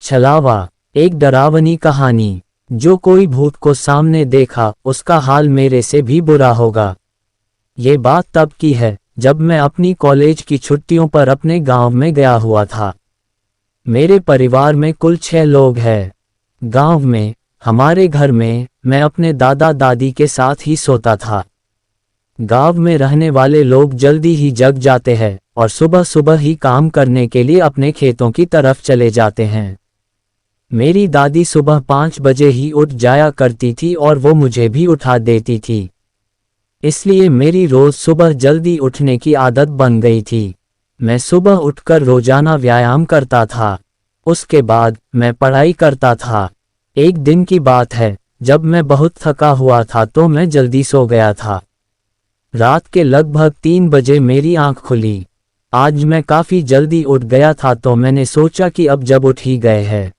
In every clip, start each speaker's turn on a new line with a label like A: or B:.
A: छलावा, एक डरावनी कहानी। जो कोई भूत को सामने देखा उसका हाल मेरे से भी बुरा होगा। ये बात तब की है जब मैं अपनी कॉलेज की छुट्टियों पर अपने गांव में गया हुआ था। मेरे परिवार में कुल 6 लोग हैं। गांव में हमारे घर में मैं अपने दादा दादी के साथ ही सोता था। गांव में रहने वाले लोग जल्दी ही जग जाते हैं और सुबह सुबह ही काम करने के लिए अपने खेतों की तरफ चले जाते हैं। मेरी दादी सुबह 5 बजे ही उठ जाया करती थी और वो मुझे भी उठा देती थी। इसलिए मेरी रोज सुबह जल्दी उठने की आदत बन गई थी। मैं सुबह उठकर रोजाना व्यायाम करता था। उसके बाद मैं पढ़ाई करता था। एक दिन की बात है जब मैं बहुत थका हुआ था तो मैं जल्दी सो गया था। रात के लगभग 3 बजे मेरी आंख खुली। आज मैं काफी जल्दी उठ गया था तो मैंने सोचा कि अब जब उठ ही गए हैं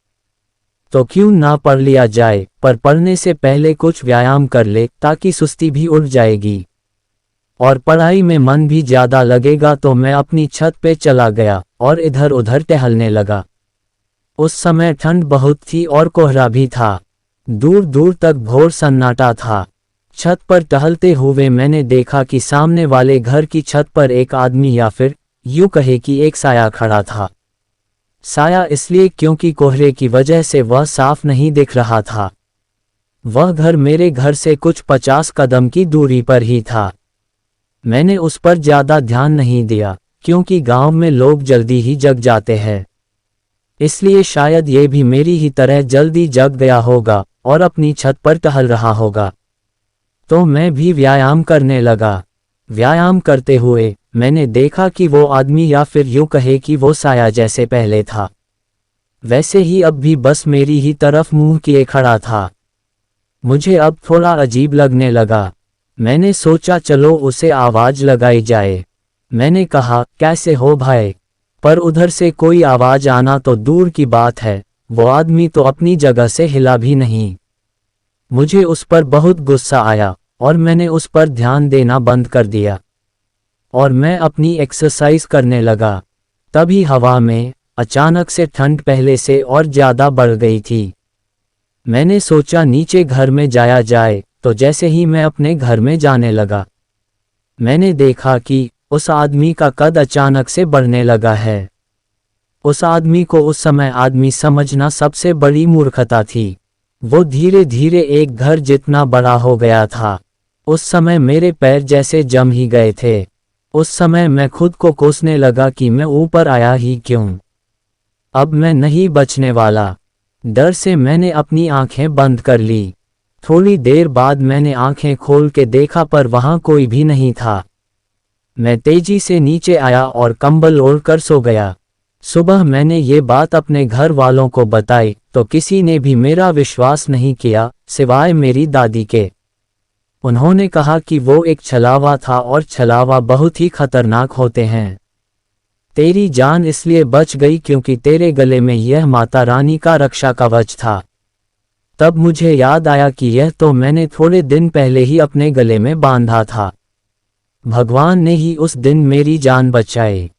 A: तो क्यों ना पढ़ लिया जाए, पर पढ़ने से पहले कुछ व्यायाम कर ले ताकि सुस्ती भी उठ जाएगी और पढ़ाई में मन भी ज्यादा लगेगा। तो मैं अपनी छत पे चला गया और इधर उधर टहलने लगा। उस समय ठंड बहुत थी और कोहरा भी था। दूर दूर तक घोर सन्नाटा था। छत पर टहलते हुए मैंने देखा कि सामने वाले घर की छत पर एक आदमी, या फिर यूं कहे कि एक साया खड़ा था। साया इसलिए क्योंकि कोहरे की वजह से वह साफ नहीं दिख रहा था। वह घर मेरे घर से कुछ 50 कदम की दूरी पर ही था। मैंने उस पर ज्यादा ध्यान नहीं दिया क्योंकि गांव में लोग जल्दी ही जग जाते हैं। इसलिए शायद ये भी मेरी ही तरह जल्दी जग गया होगा और अपनी छत पर टहल रहा होगा। तो मैं भी व्यायाम करने लगा। व्यायाम करते हुए मैंने देखा कि वो आदमी, या फिर यूं कहे कि वो साया जैसे पहले था वैसे ही अब भी बस मेरी ही तरफ मुंह किए खड़ा था। मुझे अब थोड़ा अजीब लगने लगा। मैंने सोचा चलो उसे आवाज लगाई जाए। मैंने कहा, कैसे हो भाई? पर उधर से कोई आवाज आना तो दूर की बात है, वो आदमी तो अपनी जगह से हिला भी नहीं। मुझे उस पर बहुत गुस्सा आया और मैंने उस पर ध्यान देना बंद कर दिया और मैं अपनी एक्सरसाइज करने लगा। तभी हवा में अचानक से ठंड पहले से और ज्यादा बढ़ गई थी। मैंने सोचा नीचे घर में जाया जाए, तो जैसे ही मैं अपने घर में जाने लगा मैंने देखा कि उस आदमी का कद अचानक से बढ़ने लगा है। उस आदमी को उस समय आदमी समझना सबसे बड़ी मूर्खता थी। वो धीरे धीरे एक घर जितना बड़ा हो गया था। उस समय मेरे पैर जैसे जम ही गए थे। उस समय मैं खुद को कोसने लगा कि मैं ऊपर आया ही क्यों, अब मैं नहीं बचने वाला। डर से मैंने अपनी आंखें बंद कर ली। थोड़ी देर बाद मैंने आंखें खोल के देखा पर वहां कोई भी नहीं था। मैं तेजी से नीचे आया और कंबल ओढ़कर सो गया। सुबह मैंने ये बात अपने घर वालों को बताई तो किसी ने भी मेरा विश्वास नहीं किया सिवाय मेरी दादी के। उन्होंने कहा कि वो एक छलावा था और छलावा बहुत ही खतरनाक होते हैं। तेरी जान इसलिए बच गई क्योंकि तेरे गले में यह माता रानी का रक्षा कवच था। तब मुझे याद आया कि यह तो मैंने थोड़े दिन पहले ही अपने गले में बांधा था। भगवान ने ही उस दिन मेरी जान बचाई।